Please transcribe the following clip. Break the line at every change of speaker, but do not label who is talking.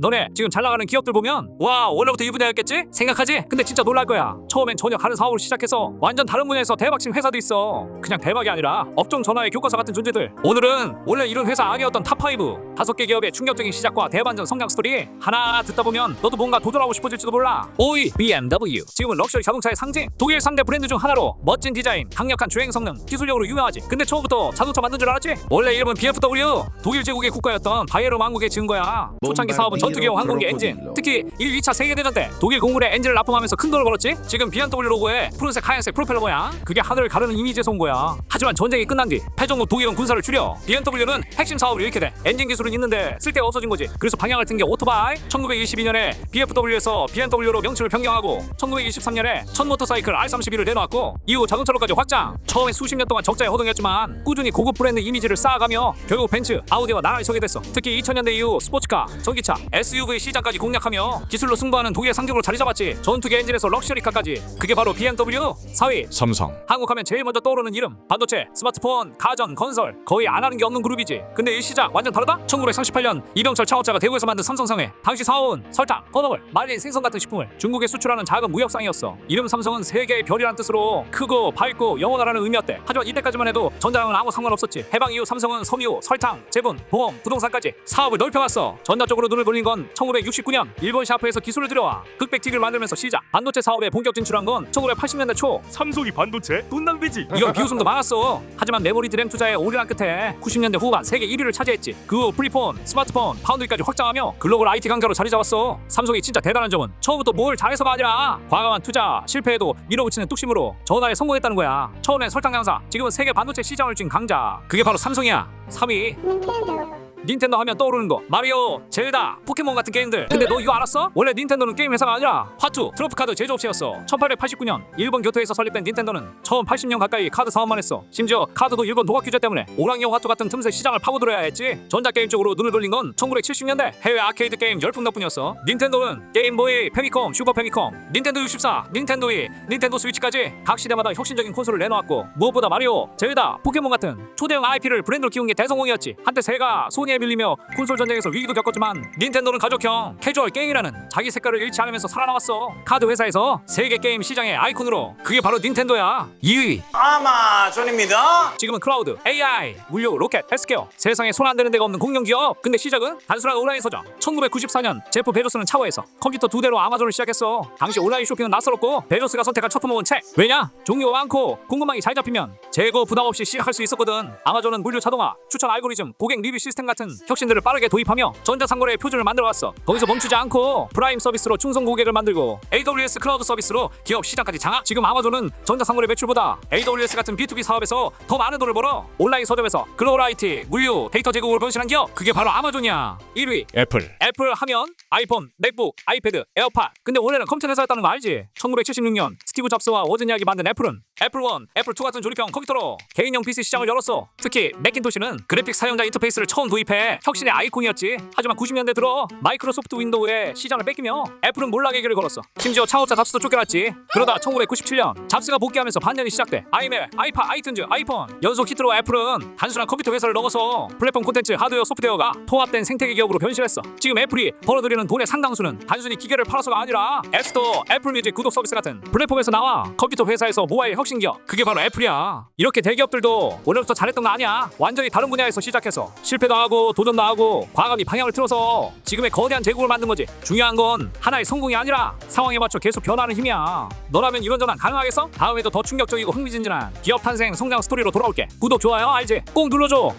너네 지금 잘 나가는 기업들 보면 와 원래부터 이 분야였겠지? 생각하지? 근데 진짜 놀랄 거야. 처음엔 전혀 다른 사업으로 시작해서 완전 다른 분야에서 대박친 회사도 있어. 그냥 대박이 아니라 업종 전화의 교과서 같은 존재들. 오늘은 원래 이런 회사 악이었던 탑5 5개 기업의 충격적인 시작과 대반전 성장 스토리 하나 듣다 보면 너도 뭔가 도전하고 싶어질지도 몰라. 5위 BMW. 지금은 럭셔리 자동차의 상징, 독일 3대 브랜드 중 하나로 멋진 디자인, 강력한 주행 성능, 기술력으로 유명하지. 근데 처음부터 자동차 만든 줄 알았지? 원래 이름은 BFW. 독일 제국의 국가였던 바이에른 왕국의 증거야. 초창기 사업은 전투기용 항공기 엔진, 특히 1, 2차 세계대전 때 독일 공군에 엔진을 납품하면서 큰 돈을 벌었지. 지금 BMW 로고에 푸른색 하얀색 프로펠러 모양, 그게 하늘을 가르는 이미지에서 온 거야. 하지만 전쟁이 끝난 뒤 패전국 독일은 군사를 줄여 BMW는 핵심 사업을 잃게 돼. 엔진 기술은 있는데 쓸데가 없어진 거지. 그래서 방향을 튼 게 오토바이. 1922년에 BFW에서 BMW로 명칭을 변경하고 1923년에 첫 모터사이클 R32를 내놓았고 이후 자동차로까지 확장. 처음에 수십 년 동안 적자에 허둥했지만 꾸준히 고급 브랜드 이미지를 쌓아가며 결국 벤츠, 아우디와 나란히 서게 됐어. 특히 2000년대 이후 스포츠카, 전기차, SUV 시장까지 공략하며 기술로 승부하는 독일의 상징으로 자리 잡았지. 전투기 엔진에서 럭셔리카까지. 그게 바로 BMW. 4위
삼성.
한국하면 제일 먼저 떠오르는 이름. 반도체, 스마트폰, 가전, 건설 거의 안 하는 게 없는 그룹이지. 근데 이 시작 완전 다르다? 1938년 이병철 창업자가 대구에서 만든 삼성상회. 당시 사온, 설탕, 건어물, 말린 생선 같은 식품을 중국에 수출하는 작은 무역상이었어. 이름 삼성은 세계의 별이란 뜻으로 크고 밝고 영원하라는 의미였대. 하지만 이때까지만 해도 전자랑은 아무 상관없었지. 해방 이후 삼성은 섬유, 설탕, 제분, 보험, 부동산까지 사업을 넓혀갔어. 전자 쪽으로 눈을 돌린 건 1969년 일본 샤프에서 기술을 들여와 흑백 TV를 만들면서 시작. 반도체 사업에 본격 진출한 건 1980년대 초.
삼성이 반도체? 돈 낭비지.
이건 비웃음도 많았어. 하지만 메모리 드램 투자에 올인한 끝에 90년대 후반 세계 1위를 차지했지. 그 후 프리폰, 스마트폰, 파운드리까지 확장하며 글로벌 IT 강자로 자리 잡았어. 삼성이 진짜 대단한 점은 처음부터 뭘 잘해서가 아니라 과감한 투자, 실패에도 밀어붙이는 뚝심으로 전화에 성공했다는 거야. 처음엔 설탕 장사, 지금은 세계 반도체 시장을 쥔 강자. 그게 바로 삼성이야. 3위 닌텐도 하면 떠오르는 거 마리오, 젤다, 포켓몬 같은 게임들. 근데 너 이거 알았어? 원래 닌텐도는 게임 회사가 아니라 화투, 트로프카드 제조업체였어. 1889년 일본 교토에서 설립된 닌텐도는 처음 80년 가까이 카드 사업만 했어. 심지어 카드도 일본 도박 규제 때문에 오락용 화투 같은 틈새 시장을 파고들어야 했지. 전자게임 쪽으로 눈을 돌린 건 1970년대 해외 아케이드 게임 열풍 덕분이었어. 닌텐도는 게임보이, 페미컴, 슈퍼 페미컴, 닌텐도 64, 닌텐도 위, 닌텐도 스위치까지 각 시대마다 혁신적인 콘솔을 내놓았고 무엇보다 마리오, 젤다, 포켓몬 같은 초대형 IP를 브랜드로 키운 게 대성공이었지. 한때 세가 소니에 밀리며 콘솔 전쟁에서 위기도 겪었지만 닌텐도는 가족형 캐주얼 게임이라는 자기 색깔을 잃지 않으면서 살아남았어. 카드 회사에서 세계 게임 시장의 아이콘으로. 그게 바로 닌텐도야. 2위
아마존입니다.
지금은 클라우드, AI, 물류, 로켓, 헬스케어 세상에 손 안 대는 데가 없는 공룡 기업. 근데 시작은 단순한 온라인 서점. 1994년 제프 베조스는 차고에서 컴퓨터 2대로 아마존을 시작했어. 당시 온라인 쇼핑은 낯설었고 베조스가 선택한 첫 품목은 책. 왜냐? 종류가 많고 궁금함이 잘 잡히면 재고 부담 없이 시작할 수 있었거든. 아마존은 물류 자동화, 추천 알고리즘, 고객 리뷰 시스템 같은 혁신들을 빠르게 도입하며 전자상거래의 표준을 만들어왔어. 거기서 멈추지 않고 프라임 서비스로 충성 고객을 만들고 AWS 클라우드 서비스로 기업 시장까지 장악. 지금 아마존은 전자상거래 매출보다 AWS 같은 B2B 사업에서 더 많은 돈을 벌어. 온라인 서점에서 글로벌 IT, 물류, 데이터 제공을 변신한 기업. 그게 바로 아마존이야. 1위
애플.
애플 하면 아이폰, 맥북, 아이패드, 에어팟. 근데 원래는 컴퓨터 회사였다는 거 알지? 1976년 스티브 잡스와 워즈니악이 만든 애플은 애플1, 애플2 같은 조립형 컴퓨터로 개인용 PC 시장을 열었어. 특히 맥킨토시는 그래픽 사용자 인터페이스를 처음 도입해 혁신의 아이콘이었지. 하지만 90년대 들어 마이크로소프트 윈도우에 시장을 뺏기며 애플은 몰락의 길을 걸었어. 심지어 창업자 잡스도 쫓겨났지. 그러다 1997년 잡스가 복귀하면서 반전이 시작돼. 아이맥, 아이팟, 아이튠즈, 아이폰 연속 히트로 애플은 단순한 컴퓨터 회사를 넘어서 플랫폼 콘텐츠, 하드웨어, 소프트웨어가 통합된 생태계 기업으로 변신했어. 지금 애플이 벌어들이는 돈의 상당수는 단순히 기계를 팔아서가 아니라 앱스토어, 애플뮤직 구독 서비스 같은 플랫폼에서 나와 컴퓨터 회사에서 모바일 혁신 기업. 그게 바로 애플이야. 이렇게 대기업들도 원래부터 잘했던 거 아니야. 완전히 다른 분야에서 시작해서 실패도 하고 도전도 하고 과감히 방향을 틀어서 지금의 거대한 제국을 만든 거지. 중요한 건 하나의 성공이 아니라 상황에 맞춰 계속 변화하는 힘이야. 너라면 이런 전환 가능하겠어? 다음에도 더 충격적이고 흥미진진한 기업 탄생 성장 스토리로 돌아올게. 구독, 좋아요, 알지? 꼭 눌러줘.